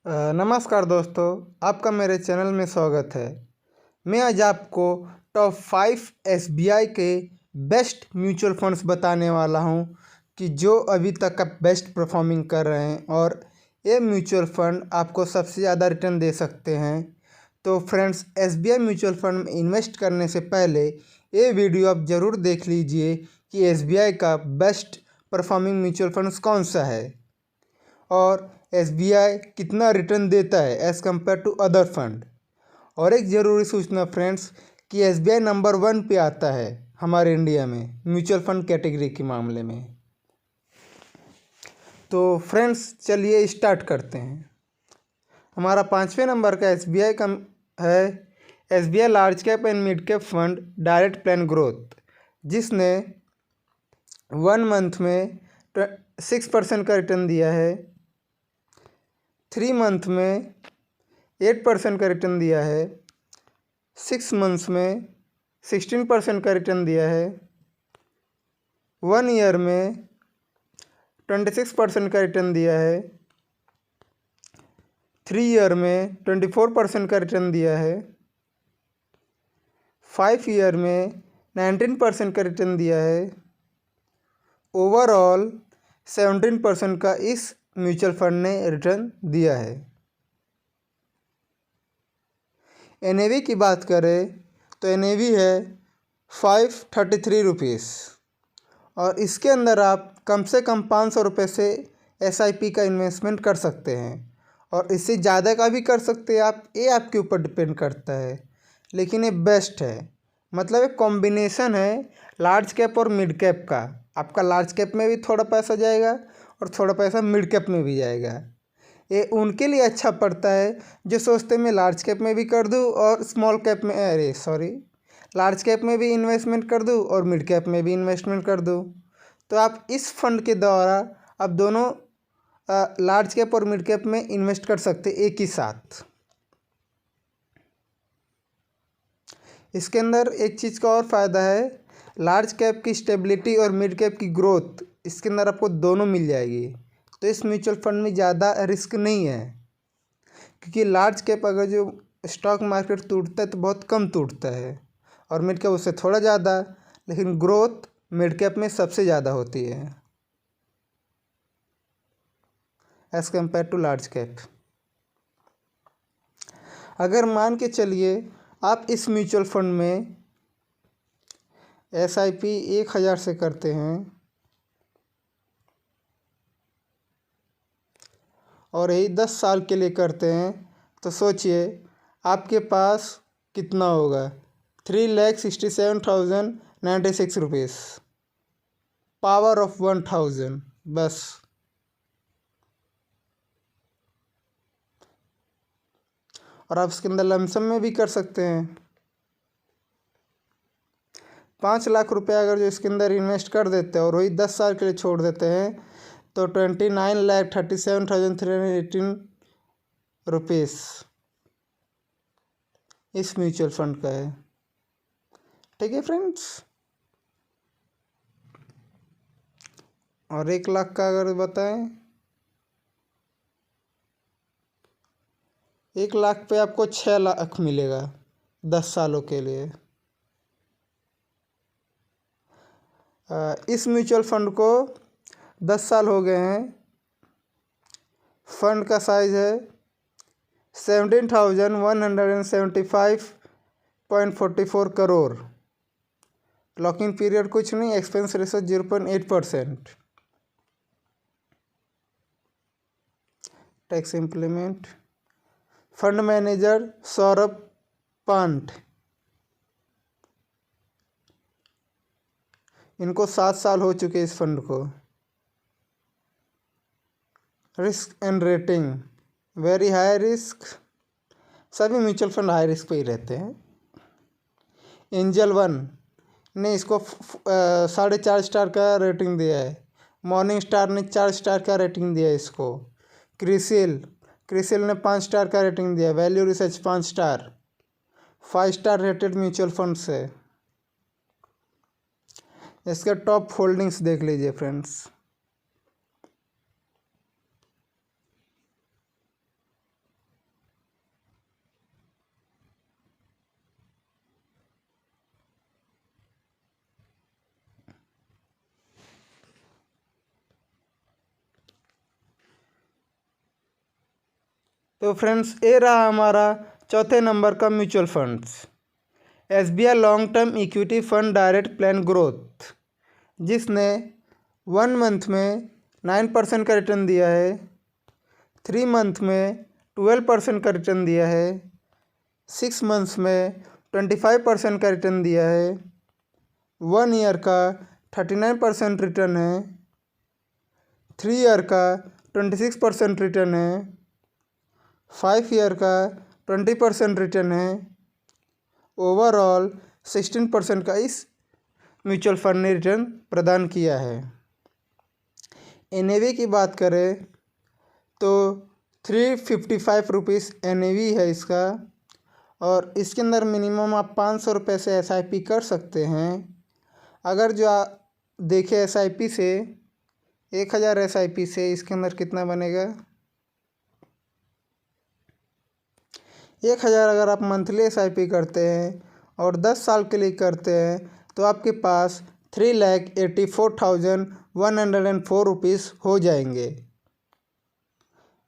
नमस्कार दोस्तों, आपका मेरे चैनल में स्वागत है। मैं आज आपको टॉप 5 एसबीआई के बेस्ट म्यूचुअल फंड्स बताने वाला हूं कि जो अभी तक का बेस्ट परफॉर्मिंग कर रहे हैं और ये म्यूचुअल फंड आपको सबसे ज़्यादा रिटर्न दे सकते हैं। तो फ्रेंड्स, एसबीआई म्यूचुअल फंड में इन्वेस्ट करने से पहले ये वीडियो आप ज़रूर देख लीजिए कि एसबीआई का बेस्ट परफॉर्मिंग म्यूचुअल फंड्स कौन सा है और एसबीआई कितना रिटर्न देता है as compared to other fund. और एक ज़रूरी सूचना फ्रेंड्स कि एसबीआई नंबर 1 पे आता है हमारे इंडिया में म्यूचुअल फंड कैटेगरी के मामले में। तो फ्रेंड्स चलिए स्टार्ट करते हैं। हमारा 5वें नंबर का एसबीआई का है SBI large cap and mid cap fund direct plan growth, जिसने 1 मंथ में 6% का रिटर्न दिया है, 3 मंथ में 8% का रिटर्न दिया है, 6 मंथ्स में 16% का रिटर्न दिया है, 1 ईयर में 26% का रिटर्न दिया है, 3 ईयर में 24% का रिटर्न दिया है, 5 ईयर में 19% का रिटर्न दिया है। ओवरऑल 17% का इस म्यूचुअल फंड ने रिटर्न दिया है। एनएवी की बात करें तो एनएवी है 533 रुपीज़ और इसके अंदर आप कम से कम 500 रुपये से एसआईपी का इन्वेस्टमेंट कर सकते हैं और इससे ज़्यादा का भी कर सकते हैं आप, ये आपके ऊपर डिपेंड करता है। लेकिन ये बेस्ट है, मतलब एक कॉम्बिनेशन है लार्ज कैप और मिड कैप का। आपका लार्ज कैप में भी थोड़ा पैसा जाएगा और थोड़ा पैसा मिड कैप में भी जाएगा। ये उनके लिए अच्छा पड़ता है जो सोचते मैं लार्ज कैप में भी कर दूं और स्मॉल कैप में लार्ज कैप में भी इन्वेस्टमेंट कर दूं और मिड कैप में भी इन्वेस्टमेंट कर दूं। तो आप इस फंड के द्वारा आप दोनों लार्ज कैप और मिड कैप में इन्वेस्ट कर सकते एक ही साथ। इसके अंदर एक चीज़ का और फ़ायदा है, लार्ज कैप की स्टेबिलिटी और मिड कैप की ग्रोथ इसके अंदर आपको दोनों मिल जाएगी। तो इस म्यूचुअल फंड में ज़्यादा रिस्क नहीं है, क्योंकि लार्ज कैप अगर जो स्टॉक मार्केट टूटता है तो बहुत कम टूटता है और मिड कैप उससे थोड़ा ज़्यादा, लेकिन ग्रोथ मिड कैप में सबसे ज़्यादा होती है as compared to large cap. अगर मान के चलिए आप इस म्यूचुअल फंड में एसआईपी 1000 से करते हैं और यही 10 साल के लिए करते हैं, तो सोचिए आपके पास कितना होगा, 3,67,096 रुपीज़, पावर ऑफ 1000 बस। और आप इसके अंदर लमसम में भी कर सकते हैं। 5 लाख रुपया अगर जो इसके अंदर इन्वेस्ट कर देते हैं और वही 10 साल के लिए छोड़ देते हैं तो 29,37,318 रुपीज़ इस म्यूचुअल फंड का है। ठीक है फ्रेंड्स। और 1 लाख का अगर बताएं, 1 लाख पे आपको 6 लाख मिलेगा 10 सालों के लिए। इस म्यूचुअल फंड को 10 साल हो गए हैं। फंड का साइज है 17,175.44 करोड़। लॉकिंग पीरियड कुछ नहीं, expense ratio 0.8%। Tax implement. Fund manager Saurabh Pant, इनको 7 साल हो चुके इस फंड को। Risk and rating very high risk, सभी म्यूचुअल फंड हाई रिस्क पे ही रहते हैं। एंजल 1 ने इसको 4.5 स्टार का रेटिंग दिया है। मॉर्निंग स्टार ने 4 स्टार का रेटिंग दिया है इसको। क्रिसिल ने 5 स्टार का रेटिंग दिया। Value research 5 star, 5 star rated mutual funds है। इसके टॉप होल्डिंग्स देख लीजिए फ्रेंड्स। तो फ्रेंड्स ये रहा हमारा चौथे नंबर का mutual funds, SBI long term equity fund direct plan growth, जिसने 1 मंथ में 9% का रिटर्न दिया है, 3 मंथ में 12% का रिटर्न दिया है, 6 मंथ्स में 25% का रिटर्न दिया है, 1 ईयर का 39% रिटर्न है, 3 ईयर का 26% रिटर्न है, 5 ईयर का 20% रिटर्न है, ओवरऑल 16% का इस म्यूचुअल फंड ने रिटर्न प्रदान किया है। NAV की बात करें तो 355 रुपीज़ NAV है इसका, और इसके अंदर मिनिमम आप 500 रुपये से SIP कर सकते हैं। अगर जो देखें SIP से 1000 SIP से इसके अंदर कितना बनेगा, 1000 अगर आप मंथली SIP करते हैं और 10 साल के लिए करते हैं तो आपके पास 3,84,104 रुपीज़ हो जाएंगे।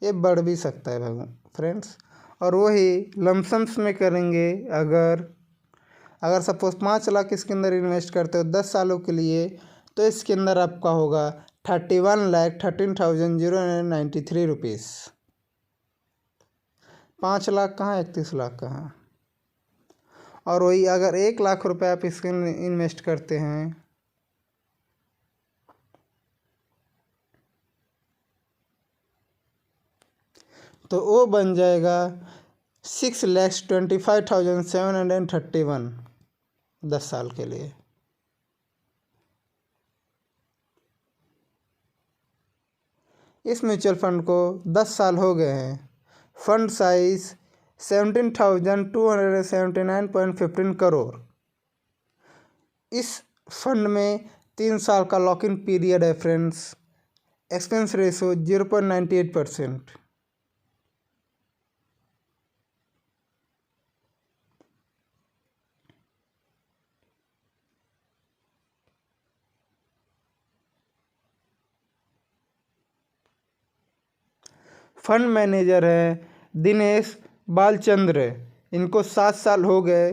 ये बढ़ भी सकता है फ्रेंड्स। और वही लमसम्स में करेंगे, अगर सपोज 5 लाख इसके अंदर इन्वेस्ट करते हो 10 सालों के लिए, तो इसके अंदर आपका होगा 31,13,093 रुपीज़। 5 लाख कहाँ, 31 लाख कहाँ। और वही अगर 1 लाख रुपए आप इसके इन्वेस्ट करते हैं तो वो बन जाएगा 6,25,731 10 साल के लिए। इस म्यूचुअल फंड को 10 साल हो गए हैं। Fund size 17,279.15 crore. इस फंड में 3 साल का लॉक इन पीरियड है friends. Expense ratio 0.98%। Fund manager है दिनेश बालचंद्र, इनको 7 साल हो गए।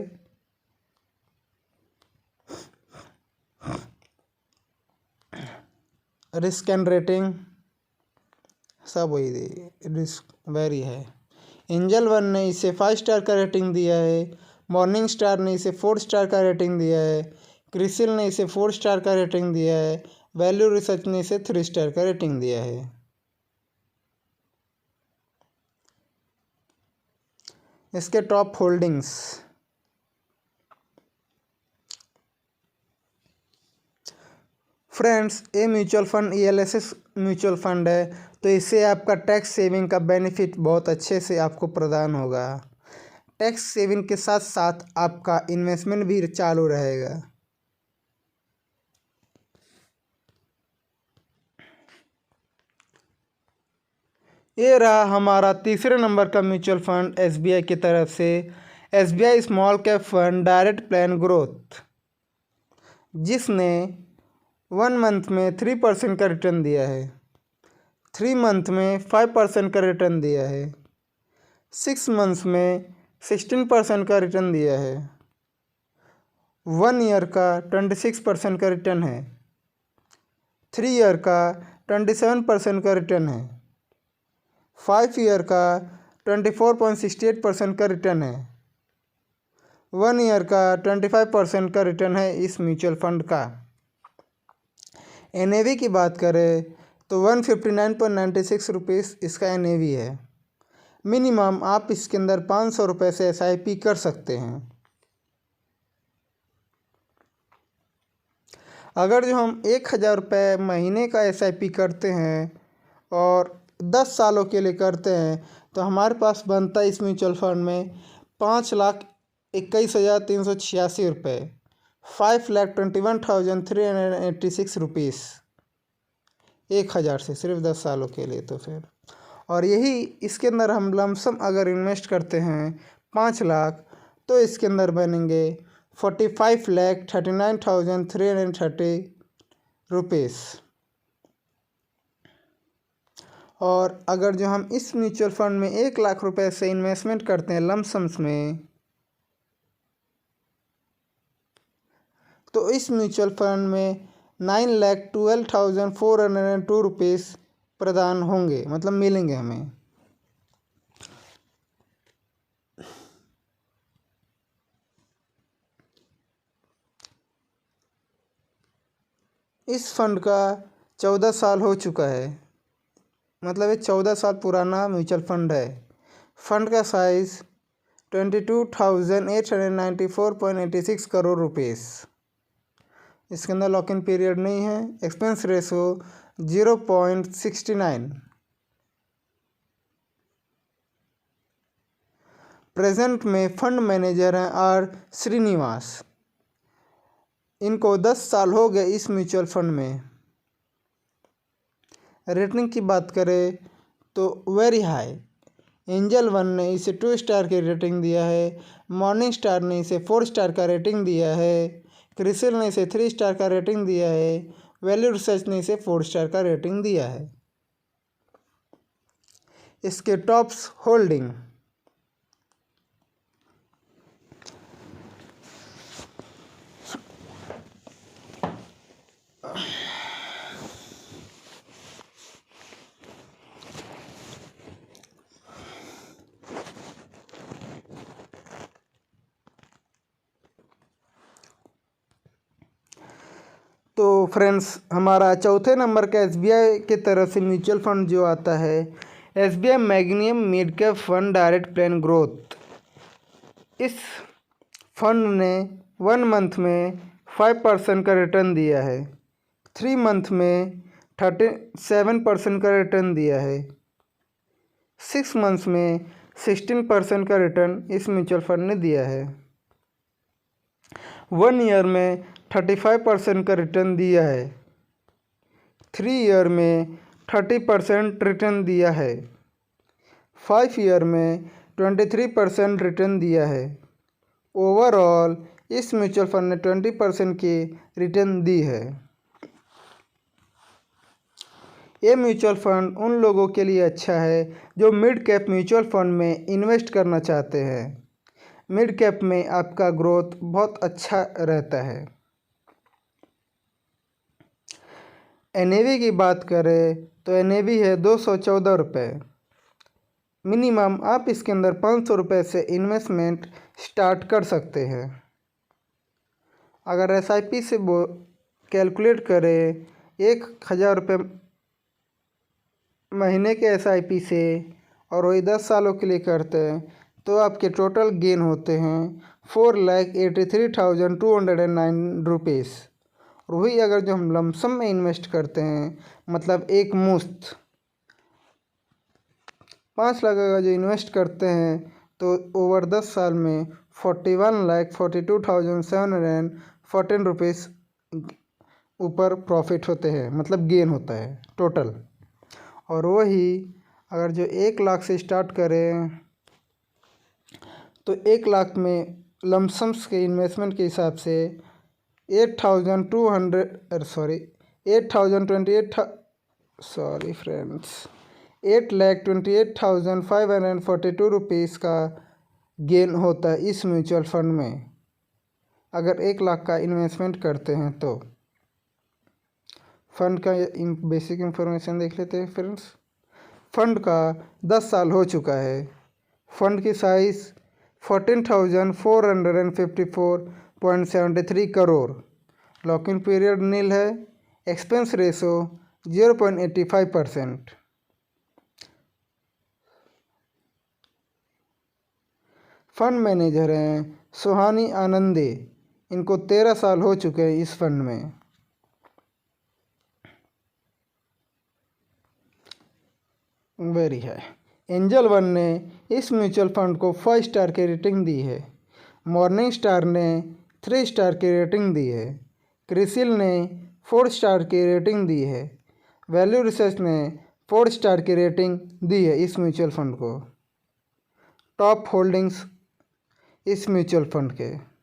रिस्क एंड रेटिंग सब वही रिस्क वेरी है। एंजल वन ने इसे 5 स्टार का रेटिंग दिया है, मॉर्निंग स्टार ने इसे 4 स्टार का रेटिंग दिया है, क्रिसिल ने इसे 4 स्टार का रेटिंग दिया है, वैल्यू रिसर्च ने इसे 3 स्टार का रेटिंग दिया है। इसके टॉप होल्डिंग्स, फ्रेंड्स ये mutual fund ELSS mutual fund है, तो इससे आपका टैक्स सेविंग का बेनिफिट बहुत अच्छे से आपको प्रदान होगा। टैक्स सेविंग के साथ साथ आपका इन्वेस्टमेंट भी चालू रहेगा। ये रहा हमारा तीसरे नंबर का म्यूचुअल फंड SBI की तरफ से, SBI small cap fund direct plan growth, जिसने 1 मंथ में 3% का रिटर्न दिया है, 3 मंथ में 5% का रिटर्न दिया है, 6 मंथ्स में 16% का रिटर्न दिया है, 1 ईयर का 26% का रिटर्न है, 3 ईयर का 27% का रिटर्न है, 5 ईयर का 24.68% का रिटर्न है, 1 ईयर का 25% का रिटर्न है इस म्यूचुअल फंड का। NAV की बात करें तो 159.96 रुपीज़ इसका NAV है। मिनिमम आप इसके अंदर 500 रुपये से SIP कर सकते हैं। अगर जो हम 1000 रुपये महीने का SIP करते हैं और 10 सालों के लिए करते हैं तो हमारे पास बनता है इस म्यूचुअल फंड में 5,21,386 रुपये, 5,21,386 रुपीज़ 1000 से सिर्फ 10 सालों के लिए। तो फिर और यही इसके अंदर हम लमसम अगर इन्वेस्ट करते हैं 5 लाख तो इसके अंदर बनेंगे 45,39,330 रुपीज़। और अगर जो हम इस म्यूचुअल फंड में 1 लाख रुपए से इन्वेस्टमेंट करते हैं लमसम्स में, तो इस म्यूचुअल फंड में 9,12,402 रुपीज़ प्रदान होंगे, मतलब मिलेंगे हमें। इस फंड का 14 साल हो चुका है, मतलब ये 14 साल पुराना म्यूचुअल फंड है। फंड का साइज़ 22,894.86 करोड़ रुपीस। इसके अंदर लॉक इन पीरियड नहीं है। Expense ratio 0.69। प्रेजेंट में फंड मैनेजर हैं आर श्रीनिवास। इनको 10 साल हो गए इस म्यूचुअल फंड में। रेटिंग की बात करें तो वेरी हाई। एंजल वन ने इसे 2 स्टार की रेटिंग दिया है। मॉर्निंग स्टार ने इसे 4 स्टार का रेटिंग दिया है। क्रिसिल ने इसे 3 स्टार का रेटिंग दिया है। वैल्यू रिसर्च ने इसे 4 स्टार का रेटिंग दिया है। इसके टॉप्स होल्डिंग तो फ्रेंड्स, हमारा चौथे नंबर का एसबीआई की तरफ से म्यूचुअल फंड जो आता है, SBI Magnum mid cap fund direct plan growth. इस फंड ने 1 मंथ में 5% का रिटर्न दिया है। 3 मंथ में 37% का रिटर्न दिया है। 6 मंथ्स में 16% का रिटर्न इस म्यूचुअल फंड ने दिया है। 1 ईयर में 35% का रिटर्न दिया है। 3 ईयर में 30% रिटर्न दिया है। 5 ईयर में 23% रिटर्न दिया है। ओवरऑल इस म्यूचुअल फंड ने 20% की रिटर्न दी है। ये म्यूचुअल फंड उन लोगों के लिए अच्छा है जो मिड कैप म्यूचुअल फंड में इन्वेस्ट करना चाहते हैं। मिड कैप में आपका ग्रोथ बहुत अच्छा रहता है। एनएवी की बात करें तो एनएवी है 214 रुपये। मिनिमम आप इसके अंदर 500 रुपये से इन्वेस्टमेंट स्टार्ट कर सकते हैं। अगर एसआईपी से कैलकुलेट करें 1,000 रुपये महीने के एसआईपी से और वही 10 सालों के लिए करते हैं तो आपके टोटल गेन होते हैं 4,83,209 रुपीज़। और वही अगर जो हम लमसम में इन्वेस्ट करते हैं, मतलब एक मुश्त 5 लाख अगर जो इन्वेस्ट करते हैं तो ओवर 10 साल में 41,42,714 रुपीज़ ऊपर प्रॉफिट होते हैं, मतलब गेन होता है टोटल। और वही अगर जो 1 लाख से स्टार्ट करें तो 1 लाख में लमसम्स के इन्वेस्टमेंट के हिसाब से 8,28,542 रुपीज़ का गेन होता है इस म्यूचुअल फंड में अगर 1 लाख का इन्वेस्टमेंट करते हैं तो। फंड का बेसिक इंफॉर्मेशन देख लेते हैं फ्रेंड्स। फंड का 10 साल हो चुका है। फंड की size 14,454.73 crore. Lock in period nil है। Expense ratio 0.85%। फंड मैनेजर हैं सुहानी आनंदे। इनको 13 साल हो चुके हैं इस फंड में। वेरी है। एंजल वन ने इस म्यूचुअल फंड को 5 स्टार की रेटिंग दी है। मॉर्निंग स्टार ने 3 स्टार की रेटिंग दी है। क्रिसिल ने 4 स्टार की रेटिंग दी है। वैल्यू रिसर्च ने 4 स्टार की रेटिंग दी है इस म्यूचुअल फंड को। टॉप होल्डिंग्स इस म्यूचुअल फंड के।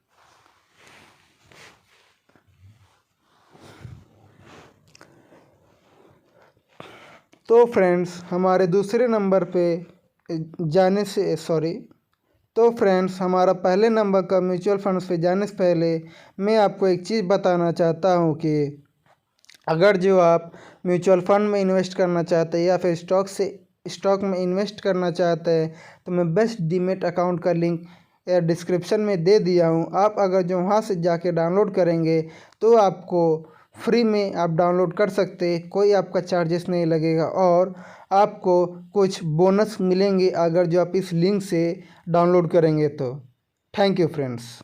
तो फ्रेंड्स हमारे दूसरे नंबर पे जाने से तो फ्रेंड्स हमारा पहले नंबर का म्यूचुअल फंड्स पे जाने से पहले मैं आपको एक चीज़ बताना चाहता हूँ कि अगर जो आप म्यूचुअल फंड में इन्वेस्ट करना चाहते हैं या फिर स्टॉक में इन्वेस्ट करना चाहते हैं तो मैं बेस्ट डीमेट अकाउंट का लिंक या डिस्क्रिप्शन में दे दिया हूँ। आप अगर जो वहाँ से जाके डाउनलोड करेंगे तो आपको फ्री में आप डाउनलोड कर सकते हैं, कोई आपका चार्जेस नहीं लगेगा और आपको कुछ बोनस मिलेंगे अगर जो आप इस लिंक से डाउनलोड करेंगे तो। Thank you friends.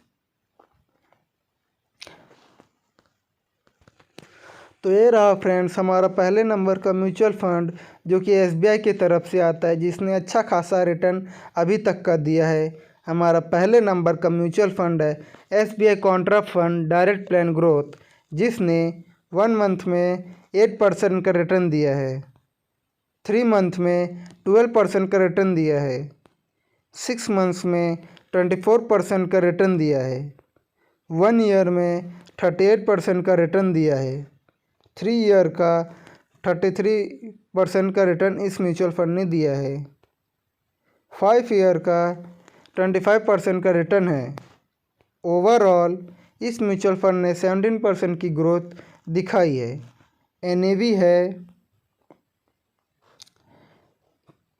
तो ये रहा फ्रेंड्स हमारा पहले नंबर का म्यूचुअल फंड जो कि SBI की तरफ से आता है, जिसने अच्छा खासा रिटर्न अभी तक का दिया है। हमारा पहले नंबर का म्यूचुअल फंड है SBI Contra fund direct plan growth, जिसने 1 मंथ में 8% का रिटर्न दिया है, 3 मंथ में 12% का रिटर्न दिया है, 6 मंथ्स में 24% का रिटर्न दिया है, 1 ईयर में 38% का रिटर्न दिया है, 3 ईयर का 33% का रिटर्न इस म्यूचुअल फंड ने दिया है, 5 ईयर का 25% का रिटर्न है। ओवरऑल इस म्यूचुअल फंड ने 17% की ग्रोथ दिखाई है। NAV है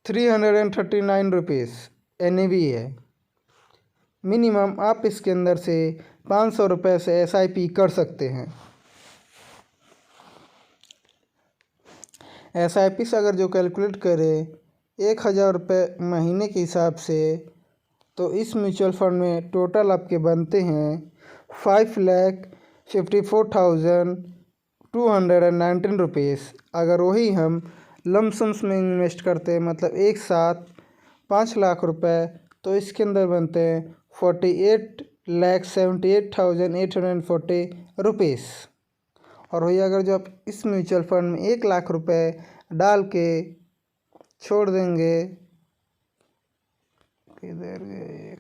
339 रुपीज़ NAV है। मिनिमम आप इसके अंदर से 500 रुपये से SIP कर सकते हैं। SIP से अगर जो कैलकुलेट करें 1000 रुपये महीने के हिसाब से तो इस म्यूचुअल फंड में टोटल आपके बनते हैं 5,54,219 रुपीज़। अगर वही हम लमसम्स में इन्वेस्ट करते हैं मतलब एक साथ 5 लाख रुपए तो इसके अंदर बनते हैं 48,78,840 रुपीज़। और वही अगर जो आप इस म्यूचुअल फंड में 1 लाख रुपए डाल के छोड़ देंगे, किधर गए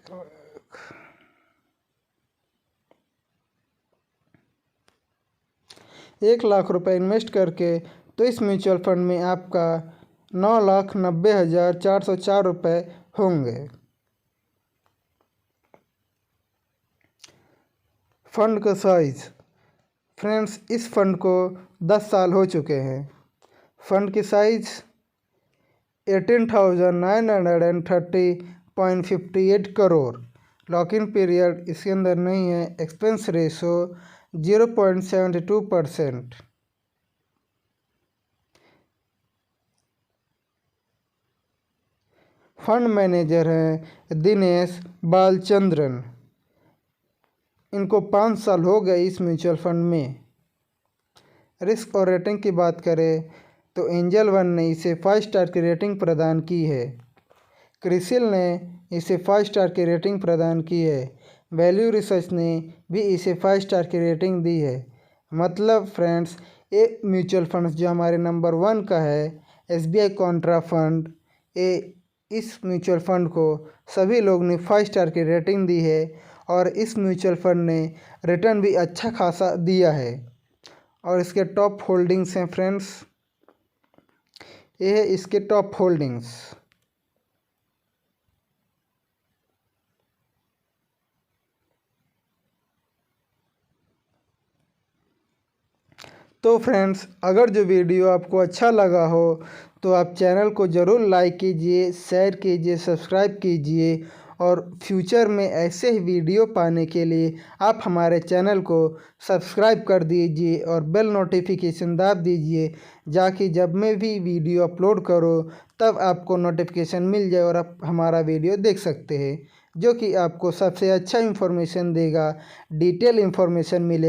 1 लाख रुपए इन्वेस्ट करके तो इस म्यूचुअल फंड में आपका 9,90,404 रुपये होंगे। फंड का साइज़ फ्रेंड्स इस फंड को 10 साल हो चुके हैं। फंड की size 18,930.58 crore. Lock in period इसके अंदर नहीं है। Expense ratio 0.72%। फंड मैनेजर हैं दिनेश बालचंद्रन। इनको 5 साल हो गए इस म्यूचुअल फंड में। रिस्क और रेटिंग की बात करें तो एंजल वन ने इसे 5 स्टार की रेटिंग प्रदान की है। क्रिसिल ने इसे 5 स्टार की रेटिंग प्रदान की है। वैल्यू रिसर्च ने भी इसे 5 स्टार की रेटिंग दी है। मतलब फ्रेंड्स ये म्यूचुअल फंड्स जो हमारे नंबर 1 का है SBI कॉन्ट्रा फंड, इस म्यूचुअल फंड को सभी लोग ने 5 स्टार की रेटिंग दी है और इस म्यूचुअल फंड ने रिटर्न भी अच्छा खासा दिया है। और इसके टॉप होल्डिंग्स हैं फ्रेंड्स, ये है इसके टॉप होल्डिंग्स। तो फ्रेंड्स अगर जो वीडियो आपको अच्छा लगा हो तो आप चैनल को ज़रूर लाइक कीजिए, शेयर कीजिए, सब्सक्राइब कीजिए और फ्यूचर में ऐसे ही वीडियो पाने के लिए आप हमारे चैनल को सब्सक्राइब कर दीजिए और बेल नोटिफिकेशन दाब दीजिए, जाकि जब मैं भी वीडियो अपलोड करूँ तब आपको नोटिफिकेशन मिल जाए और आप हमारा वीडियो देख सकते हैं, जो कि आपको सबसे अच्छा इन्फॉर्मेशन देगा, डिटेल इन्फॉर्मेशन मिलेगा।